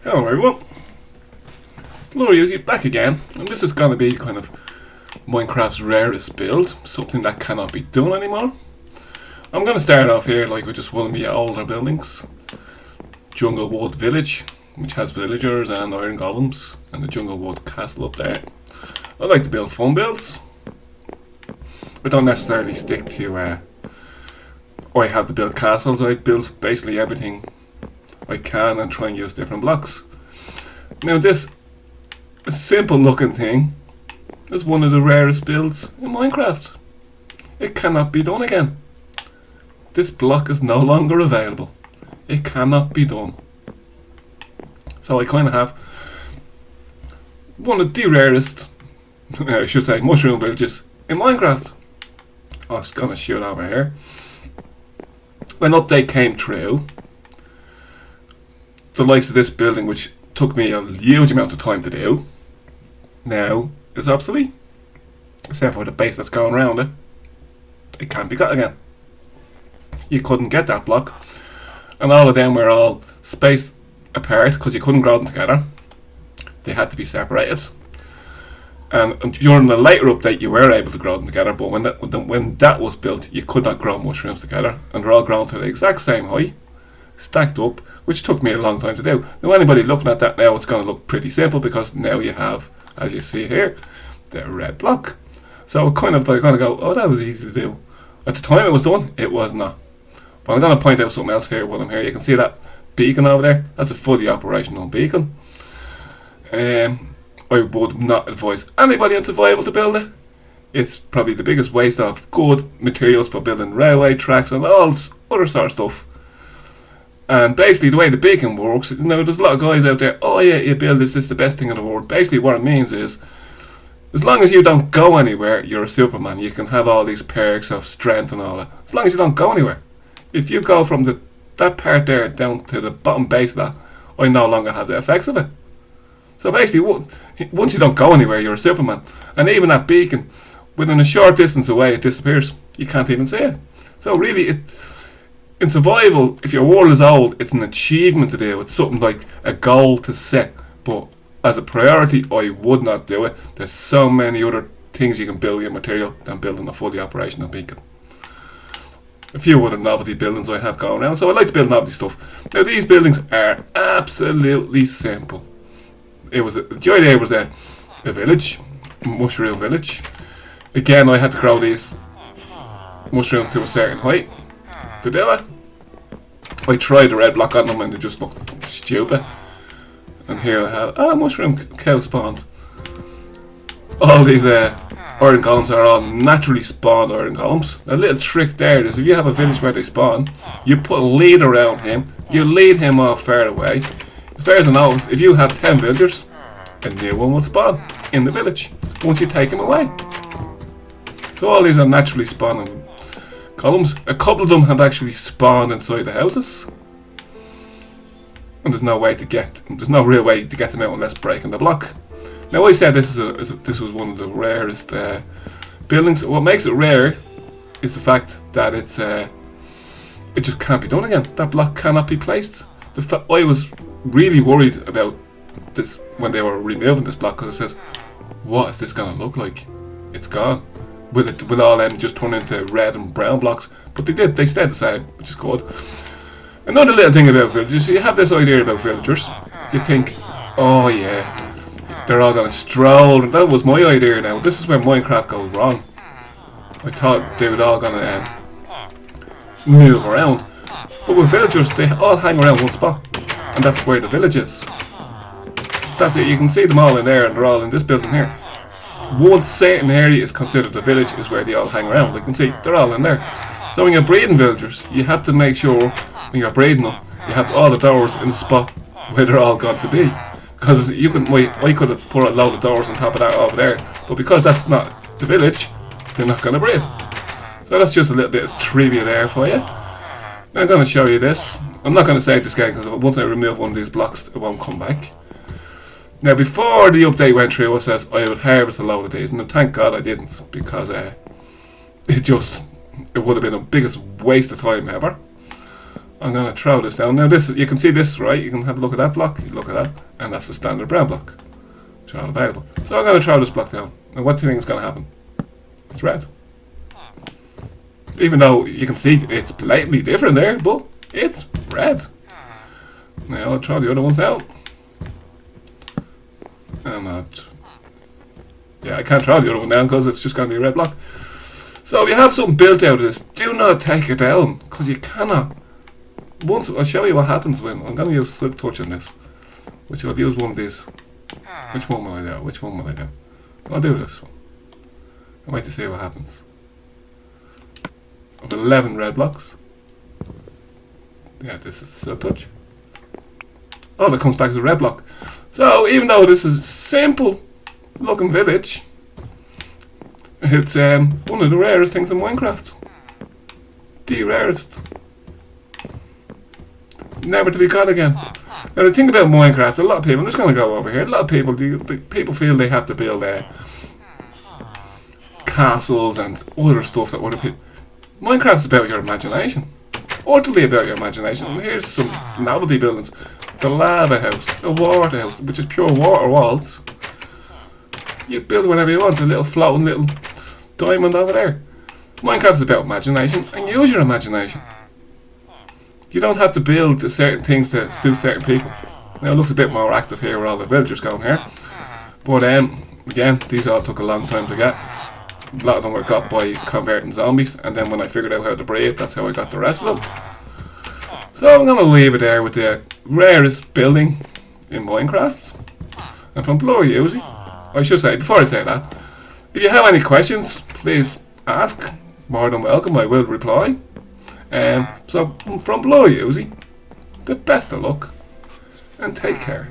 Hello everyone, Luigi back again, and this is going to be kind of Minecraft's rarest build, something that cannot be done anymore. I'm going to start off here like with just one of my older buildings, Jungle Wood Village, which has villagers and iron golems, and the Jungle Wood Castle up there. I like to build fun builds. I don't necessarily stick to I have to build castles. I build basically everything I can and try and use different blocks. Now this simple looking thing is one of the rarest builds in Minecraft. It cannot be done again. This block is no longer available. It cannot be done. So I kind of have one of the rarest, I should say, mushroom villages in Minecraft. I was going to shoot over here. When update came through, the likes of this building, which took me a huge amount of time to do, now is obsolete. Except for the base that's going around it. It can't be got again. You couldn't get that block. And all of them were all spaced apart because you couldn't grow them together. They had to be separated. And during the later update you were able to grow them together, but when that was built you could not grow mushrooms together, and they're all grown to the exact same height, stacked up, which took me a long time to do. Now anybody looking at that now, it's going to look pretty simple because now you have, as you see here, the red block. So kind of like going to go, oh, that was easy to do. At the time it was done, it was not. But I'm going to point out something else here while I'm here. You can see that beacon over there. That's a fully operational beacon. I would not advise anybody in survival to build it. It's probably the biggest waste of good materials for building railway tracks and all other sort of stuff. And basically the way the beacon works, you know, there's a lot of guys out there, oh yeah, you build this is the best thing in the world. Basically what it means is, as long as you don't go anywhere, you're a Superman. You can have all these perks of strength and all that. As long as you don't go anywhere. If you go from that part there down to the bottom base of that, I no longer have the effects of it. So basically, once you don't go anywhere, you're a Superman. And even that beacon, within a short distance away, it disappears. You can't even see it. So really, in survival, if your world is old, it's an achievement to do. It's something like a goal to set. But as a priority, I would not do it. There's so many other things you can build with your material than building a fully operational beacon. A few other novelty buildings I have going around, so I like to build novelty stuff. Now these buildings are absolutely simple. The idea was a village, a mushroom village. Again, I had to grow these mushrooms to a certain height to do it. I tried the red block on them and they just looked stupid. And here I have mushroom cow spawned. All these iron golems are all naturally spawned iron golems. A little trick there is if you have a village where they spawn, you put a lead around him, you lead him off far away. If there's an oath, if you have 10 villagers, a new one will spawn in the village once you take him away. So all these are naturally spawning columns. A couple of them have actually spawned inside the houses. And there's no real way to get them out unless breaking the block. Now I said this was one of the rarest buildings. What makes it rare is the fact that it just can't be done again. That block cannot be placed. I was really worried about this when they were removing this block because it says, what is this going to look like? It's gone. Will all them just turn into red and brown blocks? But they stayed the same, which is good. Another little thing about villagers, you have this idea about villagers. You think, oh yeah, they're all going to stroll, and that was my idea now. This is where Minecraft goes wrong. I thought they were all going to move around. But with villagers, they all hang around one spot. And that's where the village is. That's it, you can see them all in there and they're all in this building here. One certain area is considered the village is where they all hang around. You can see they're all in there. So when you're breeding villagers, you have to make sure when you're breeding them, you have all the doors in the spot where they're all got to be. Because I could have put a load of doors on top of that over there, but because that's not the village, they're not going to breed. So that's just a little bit of trivia there for you. Now I'm going to show you this. I'm not going to save this game because once I remove one of these blocks it won't come back. Now before the update went through, it says I would harvest a load of these, and thank God I didn't, because it would have been the biggest waste of time ever. I'm going to throw this down. Now this, you can see this, right? You can have a look at that block, you look at that, and that's the standard brown block, which are all available. So I'm going to throw this block down. Now what do you think is going to happen? It's red. Even though you can see it's blatantly different there, but it's red. Now I'll throw the other ones down. And that. Yeah, I can't throw the other one down because it's just going to be a red block. So if you have something built out of this, do not take it down, because you cannot. Once I'll show you what happens when I'm going to use slip touch on this, which I'll use one of these. Which one will I do? Which one will I do? I'll do this one. I'll wait to see what happens. I've got 11 red blocks. Yeah, this is the slip touch. Oh, that comes back as a red block. So even though this is a simple looking village, it's one of the rarest things in Minecraft. The rarest. Never to be caught again. Now the thing about Minecraft, a lot of people, I'm just going to go over here, a lot of people, people feel they have to build castles and other stuff that other people. Minecraft's about your imagination. Utterly about your imagination. And here's some novelty buildings. The lava house, the water house, which is pure water walls. You build whatever you want, a little floating little diamond over there. Minecraft's about imagination, and use your imagination. You don't have to build certain things to suit certain people. Now it looks a bit more active here with all the villagers going here. But again, these all took a long time to get. A lot of them were got by converting zombies, and then when I figured out how to breed, that's how I got the rest of them. So I'm going to leave it there with the rarest building in Minecraft. And from Blur Uzi, I should say, before I say that, if you have any questions, please ask. More than welcome, I will reply. So from Blur Uzi, the best of luck and take care.